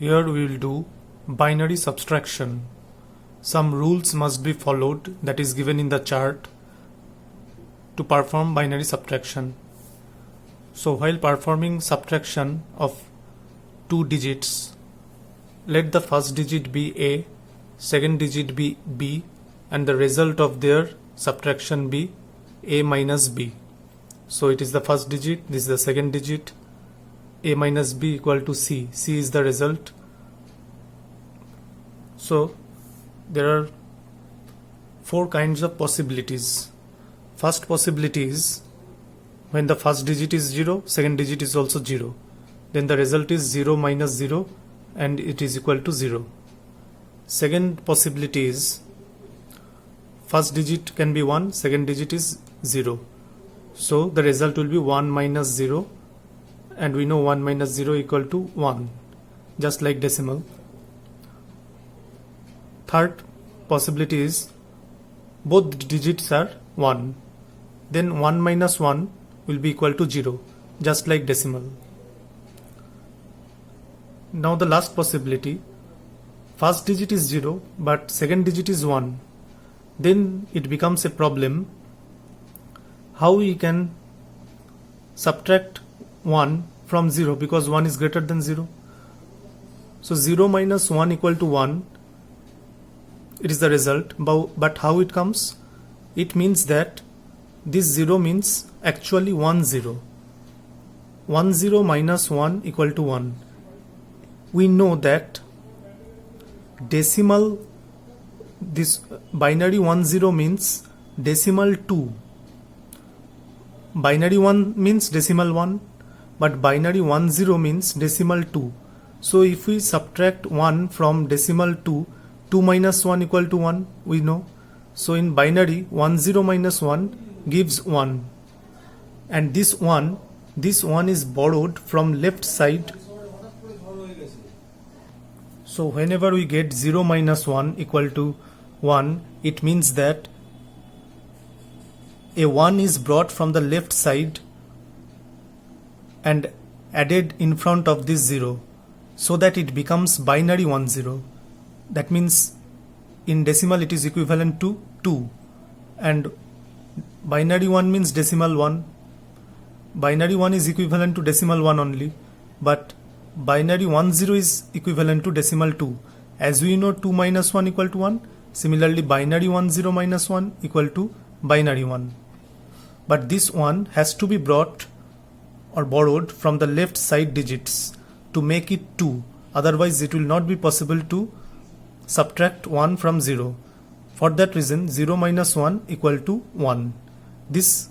Here we will do binary subtraction. Some rules must be followed that is given in the chart to perform binary subtraction. So while performing subtraction of two digits, let the first digit be A, second digit be B, and the result of their subtraction be A minus B. So it is the first digit, this is the second digit, A minus B equal to C. C is the result. So there are four kinds of possibilities. First possibility is when the first digit is 0, second digit is also 0. Then the result is 0 minus 0 and it is equal to 0. Second possibility is first digit can be 1, second digit is 0. So the result will be 1 minus 0, and we know 1 minus 0 equal to 1, just like decimal. Third possibility is both digits are 1. Then 1 minus 1 will be equal to 0, just like decimal. Now the last possibility, first digit is 0 but second digit is 1. Then it becomes a problem how we can subtract 1 from 0, because 1 is greater than 0. So 0 minus 1 equal to 1, it is the result, but how it comes? It means that this 0 means actually 1 0. 1 0 minus 1 equal to 1. We know that decimal, this binary 1 0 means decimal 2. Binary 1 means decimal 1, but binary 1 0 means decimal 2. So if we subtract 1 from decimal 2, 2 minus 1 equal to 1, we know. So in binary 1 0 minus 1 gives 1, and this 1 is borrowed from left side. So whenever we get 0 minus 1 equal to 1, it means that a 1 is brought from the left side and added in front of this 0, so that it becomes binary 1 0. That means in decimal it is equivalent to 2, and binary 1 means decimal 1. Binary 1 is equivalent to decimal 1 only, but binary 1 0 is equivalent to decimal 2. As we know 2 minus 1 equal to 1, similarly binary 1 0 minus 1 equal to binary 1. But this 1 has to be brought or borrowed from the left side digits to make it 2. Otherwise it will not be possible to subtract 1 from 0. For that reason 0 minus 1 equal to 1. This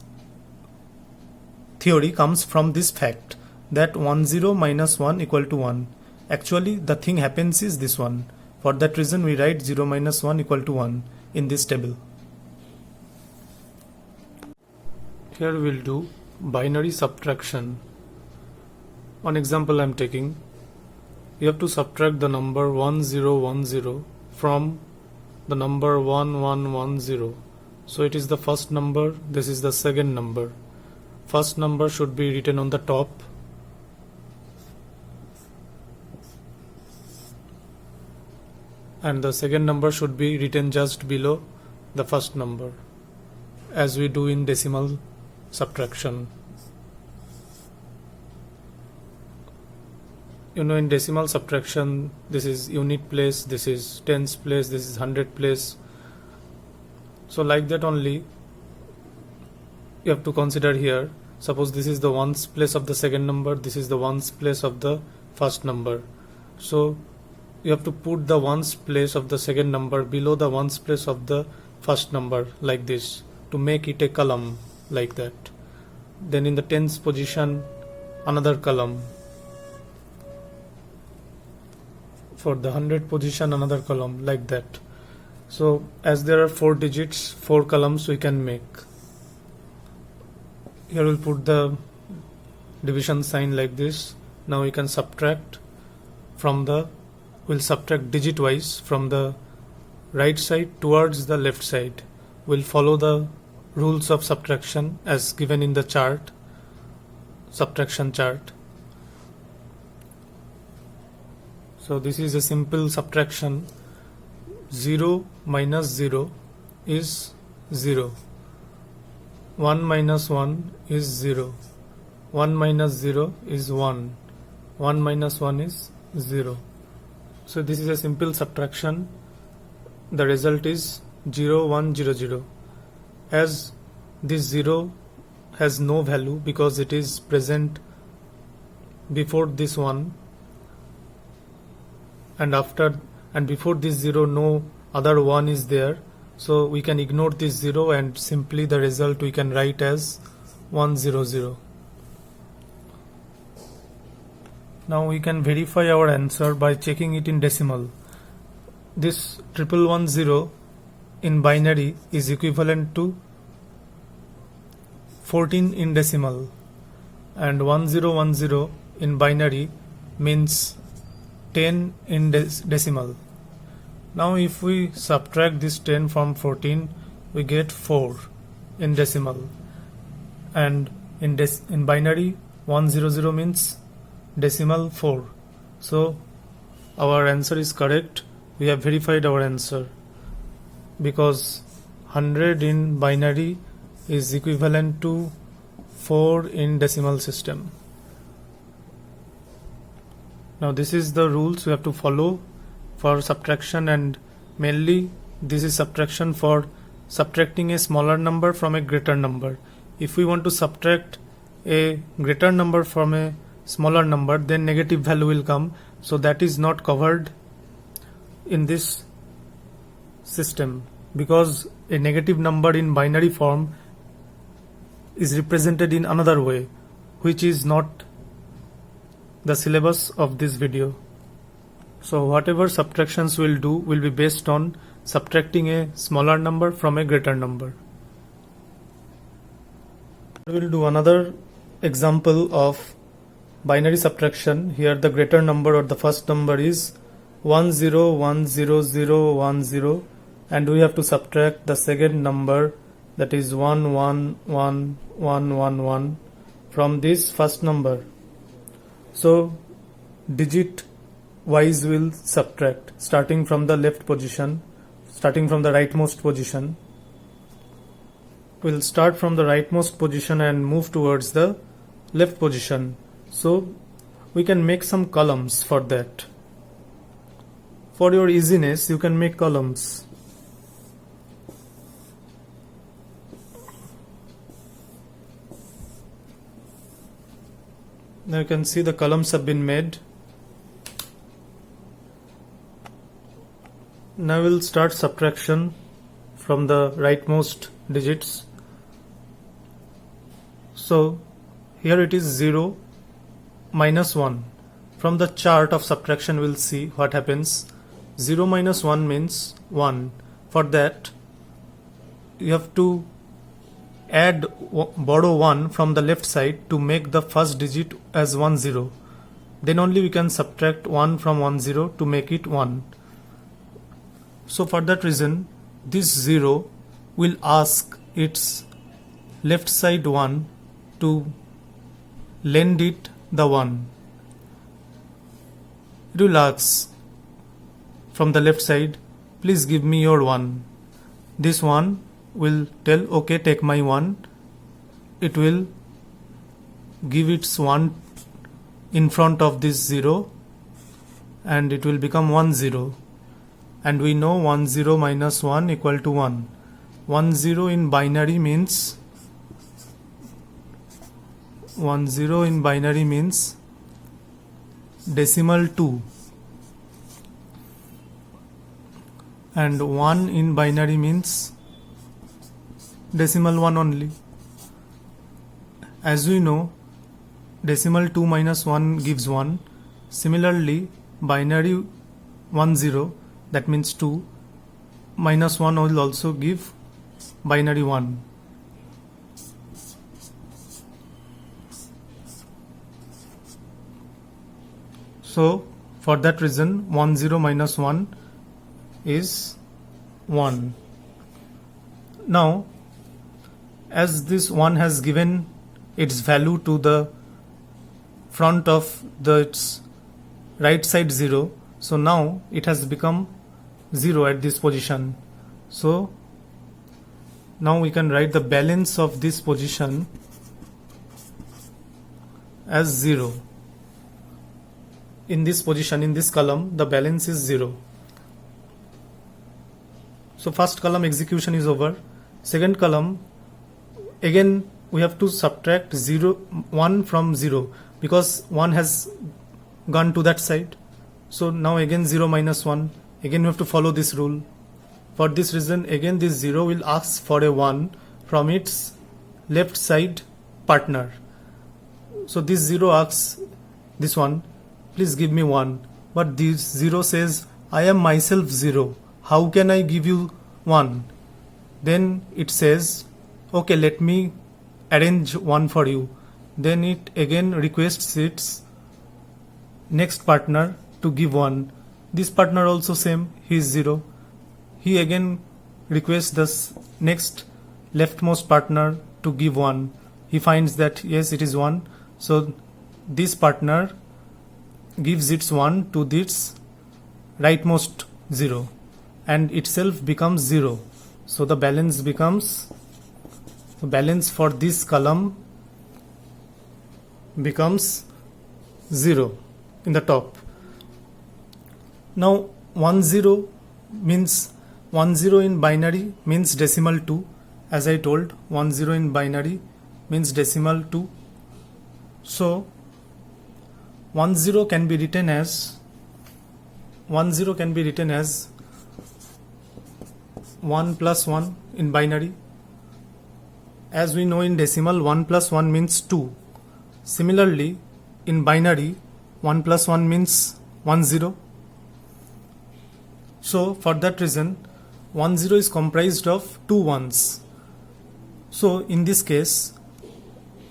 theory comes from this fact that 1 0 minus 1 equal to 1. Actually the thing happens is this one. For that reason we write 0 minus 1 equal to 1 in this table. Here we will do binary subtraction. One example I am taking. You have to subtract the number 1010 from the number 1110. So it is the first number, this is the second number. First number should be written on the top, and the second number should be written just below the first number, as we do in decimal subtraction. You know, in decimal subtraction this is unit place, this is tens place, this is hundred place. So like that only you have to consider here. Suppose this is the ones place of the second number, this is the ones place of the first number. So you have to put the ones place of the second number below the ones place of the first number, like this, to make it a column like that. Then in the tens position another column, for the 100 position another column, like that. So as there are 4 digits, 4 columns we can make. Here we'll put the division sign like this. Now we can subtract from the, we'll subtract digit wise from the right side towards the left side. We'll follow the rules of subtraction as given in the chart, subtraction chart. So this is a simple subtraction. 0 minus 0 is 0. 1 minus 1 is 0. 1 minus 0 is 1. 1 minus 1 is 0. So this is a simple subtraction. The result is 0, 1, 0, 0. As this 0 has no value because it is present before this 1, and before this 0 no other 1 is there, so we can ignore this 0 and simply the result we can write as 100. Now we can verify our answer by checking it in decimal. This 1110 in binary is equivalent to 14 in decimal, and 1010 in binary means 10 in decimal. Now if we subtract this 10 from 14, we get 4 in decimal, and in binary 100 means decimal 4. So our answer is correct. We have verified our answer because 100 in binary is equivalent to 4 in decimal system. Now this is the rules we have to follow for subtraction, and mainly this is subtraction for subtracting a smaller number from a greater number. If we want to subtract a greater number from a smaller number, then negative value will come, so that is not covered in this system, because a negative number in binary form is represented in another way, which is not the syllabus of this video. So whatever subtractions we'll do will be based on subtracting a smaller number from a greater number. We'll do another example of binary subtraction. Here the greater number or the first number is 101010, and we have to subtract the second number, that is 111111 from this first number. So digit wise will subtract, starting from the left position, starting from the rightmost position. We'll start from the rightmost position and move towards the left position. So we can make some columns for that. For your easiness, you can make columns. Now you can see the columns have been made. Now we'll start subtraction from the rightmost digits. So here it is 0 minus 1. From the chart of subtraction we'll see what happens. 0 minus 1 means 1. For that you have to borrow 1 from the left side to make the first digit as 10. Then only we can subtract 1 from 10 to make it 1. So for that reason, this 0 will ask its left side 1 to lend it the 1. It will ask from the left side, please give me your 1. This 1 will tell, okay, take my 1. It will give its 1 in front of this 0 and it will become 10. And we know 10 minus 1 equal to 1. 10 in binary means decimal 2, and 1 in binary means decimal 1 only. As we know, decimal 2 minus 1 gives 1. Similarly, binary 10, that means 2, minus 1 will also give binary 1. So for that reason 10 minus 1 is 1. Now as this 1 has given its value to the front of its right side 0, So now it has become 0 at this position. So now we can write the balance of this position as 0. In this position, in this column, the balance is 0. So first column execution is over. Second column, again we have to subtract 1 from 0 because 1 has gone to that side. So now again 0 minus 1. Again we have to follow this rule. For this reason, again this 0 will ask for a 1 from its left side partner. So this 0 asks this one, please give me 1. But this 0 says, I am myself 0. How can I give you 1? Then it says, okay, let me arrange 1 for you. Then it again requests its next partner to give 1. This partner also same, he is 0. He again requests the next leftmost partner to give 1. He finds that yes, it is 1. So this partner gives its 1 to this rightmost 0 and itself becomes 0. So the balance for this column becomes 0 in the top. Now 10 means 10 in binary means decimal 2. As I told, 10 in binary means decimal 2. So 10 can be written as 1 plus 1 in binary. As we know in decimal, 1 plus 1 means 2. Similarly, in binary, 1 plus 1 means 10. So for that reason, 10 is comprised of 2 ones. So in this case,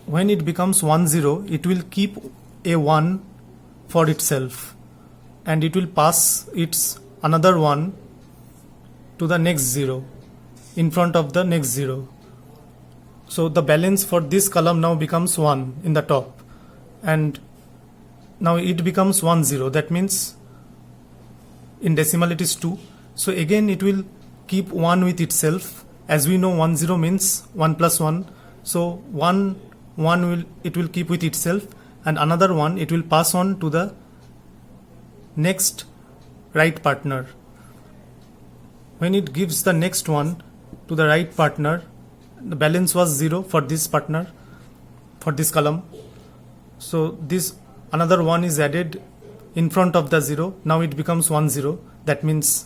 when it becomes 10, it will keep a 1 for itself and it will pass its another 1 to the next 0 in front of the next 0. So the balance for this column now becomes 1 in the top and now it becomes 10. That means in decimal it is 2. So again it will keep 1 with itself. As we know, 10 means 1 plus 1. So 1 will keep with itself and another 1 it will pass on to the next right partner. When it gives the next one to the right partner, the balance was 0 for this partner, for this column. So this another 1 is added in front of the 0. Now it becomes 10. That means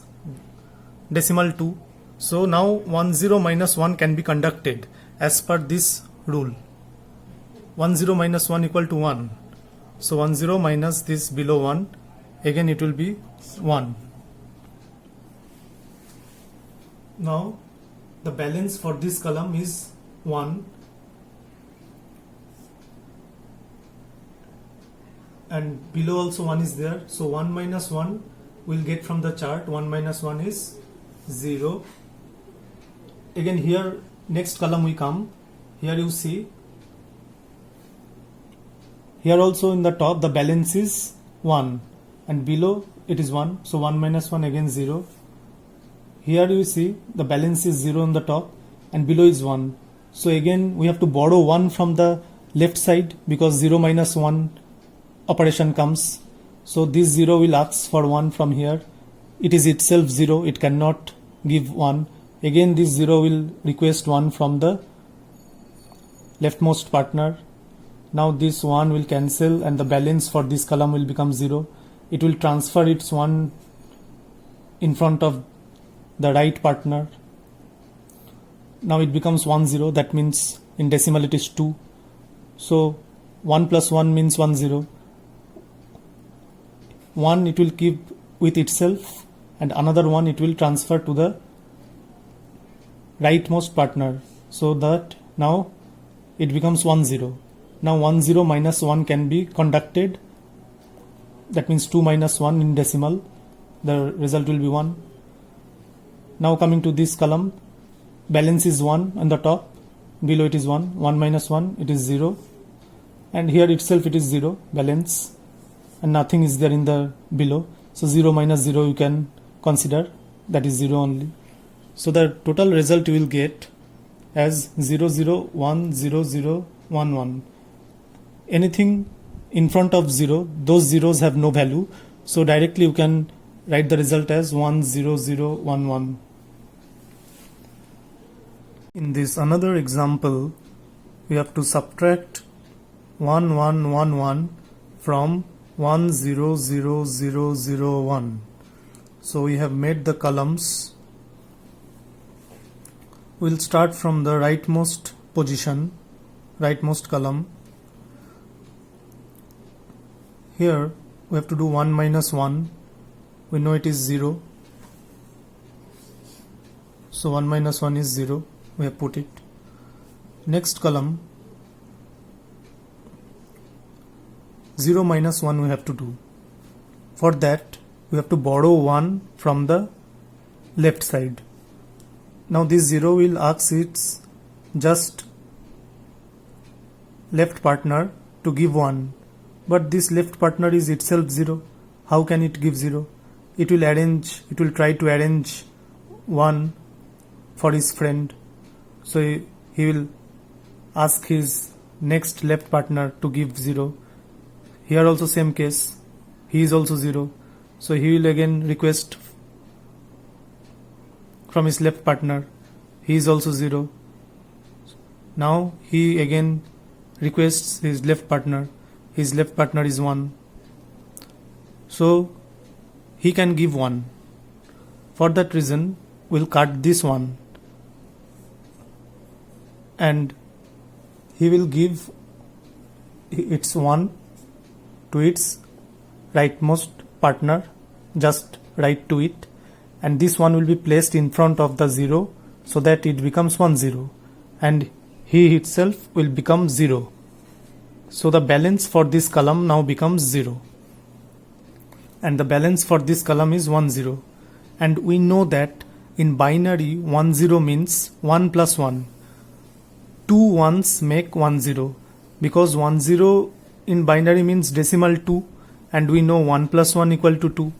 decimal 2. So now 10 minus 1 can be conducted as per this rule. 10 minus 1 equal to 1. So 10 minus this below 1, again it will be 1. Now the balance for this column is 1 and below also 1 is there. So 1 minus 1 we'll get from the chart. 1 minus 1 is 0. Again here next column we come. Here you see, here also in the top the balance is 1 and below it is 1. So 1 minus 1 again 0. Here you see the balance is 0 on the top and below is 1. So again we have to borrow 1 from the left side because 0 minus 1 operation comes. So this 0 will ask for 1 from here. It is itself 0. It cannot give 1. Again this 0 will request 1 from the leftmost partner. Now this 1 will cancel and the balance for this column will become 0. It will transfer its 1 in front of the right partner. Now it becomes 10. That means in decimal it is 2. So 1 plus 1 means 10. 1 it will keep with itself and another 1 it will transfer to the rightmost partner. So that now it becomes 10. Now 10 minus 1 can be conducted. That means 2 minus 1 in decimal. The result will be 1. Now coming to this column, balance is 1 on the top, below it is 1. 1 minus 1 it is 0 and here itself it is 0 balance and nothing is there in the below. So 0 minus 0 you can consider, that is 0 only. So the total result you will get as 0 0 1 0 0 1 1. Anything in front of 0, those zeros have no value, so directly you can write the result as 1 0 0 1 1. In this another example, we have to subtract 1 1 1 1 from 1 0 0 0 0 1. So we have made the columns. We'll start from the rightmost position, rightmost column. Here we have to do 1 minus 1. We know it is 0. So 1 minus 1 is 0. We have put it. Next column, 0 minus 1 we have to do. For that we have to borrow 1 from the left side. Now this 0 will ask its just left partner to give 1, but this left partner is itself 0. How can it give 0? It will try to arrange 1 for his friend. So he will ask his next left partner to give 0. Here also same case, he is also 0. So he will again request from his left partner, he is also 0. Now he again requests his left partner is 1. So he can give 1. For that reason we'll cut this one and he will give its 1 to its rightmost partner, just right to it, and this one will be placed in front of the 0 so that it becomes 1 0 and he itself will become 0. So the balance for this column now becomes 0 and the balance for this column is 1 0, and we know that in binary 1 0 means 1 plus 1. 2 ones make 1 0 because 1 0 in binary means decimal 2 and we know 1 plus 1 equal to 2.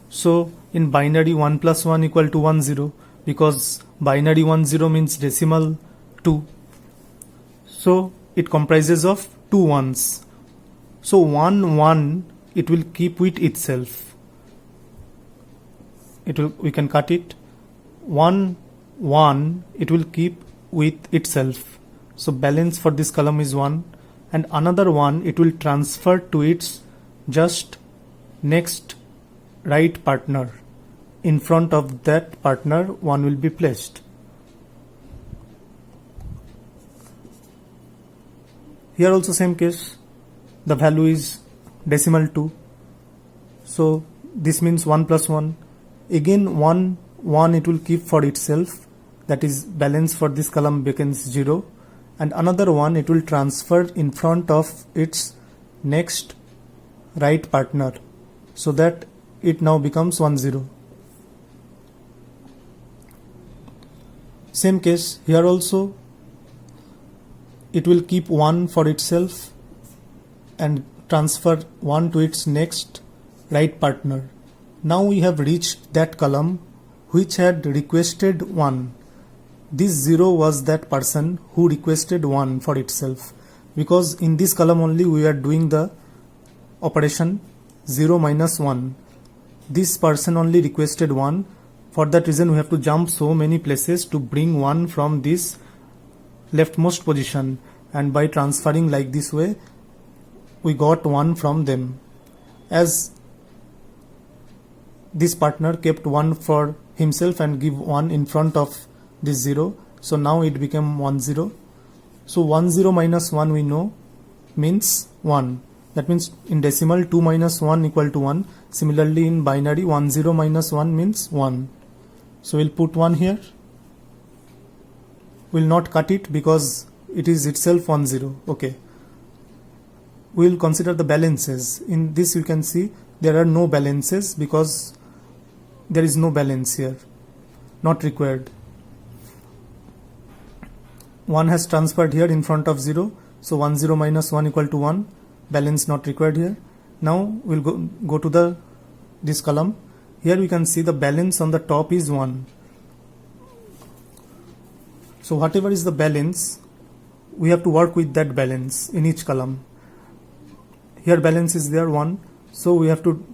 So in binary 1 plus 1 equal to 1 0 because binary 1 0 means decimal 2. So it comprises of 2 ones. So 1 1 it will keep with itself. We can cut it. 1 1 it will keep with itself. So balance for this column is 1, and another 1 it will transfer to its just next right partner. In front of that partner 1 will be placed. Here also same case, the value is decimal 2. So this means 1 plus 1. Again 1 1 it will keep for itself, that is balance for this column becomes 0, and another 1 it will transfer in front of its next right partner so that it now becomes 1 0. Same case here also, it will keep 1 for itself and transfer 1 to its next right partner. Now we have reached that column which had requested 1. This 0 was that person who requested 1 for itself, because in this column only we are doing the operation 0 minus 1. This person only requested 1. For that reason we have to jump so many places to bring 1 from this leftmost position, and by transferring like this way we got 1 from them. As this partner kept 1 for himself and give 1 in front of this 0, so now it became 1 0. So 1 0 minus 1 we know means 1. That means in decimal 2 minus 1 equal to 1. Similarly in binary 1 0 minus 1 means 1. So we'll put 1 here. We'll not cut it because it is itself 1 0. Okay. We'll consider the balances. In this you can see there are no balances because there is no balance here, not required. 1 has transferred here in front of 0, so 1 0 minus 1 equal to 1, balance not required here. Now we'll go to the this column. Here we can see the balance on the top is 1. So whatever is the balance, we have to work with that balance in each column. Here balance is there 1, so we have to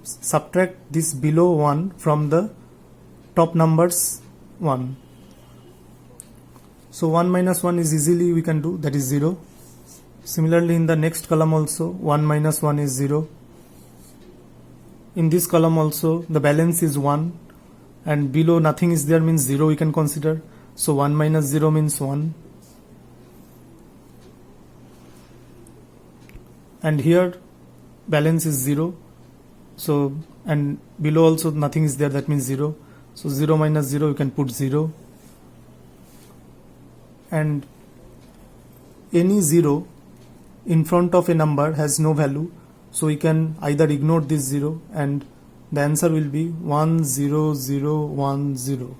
subtract this below 1 from the top numbers 1. So 1 minus 1 is easily we can do, that is 0. Similarly in the next column also 1 minus 1 is 0. In this column also the balance is 1 and below nothing is there means 0 we can consider. So 1 minus 0 means 1. And here balance is 0. So and below also nothing is there, that means 0. So 0 minus 0 you can put 0. And any 0 in front of a number has no value, so we can either ignore this 0 and the answer will be 1 0 0 1 0.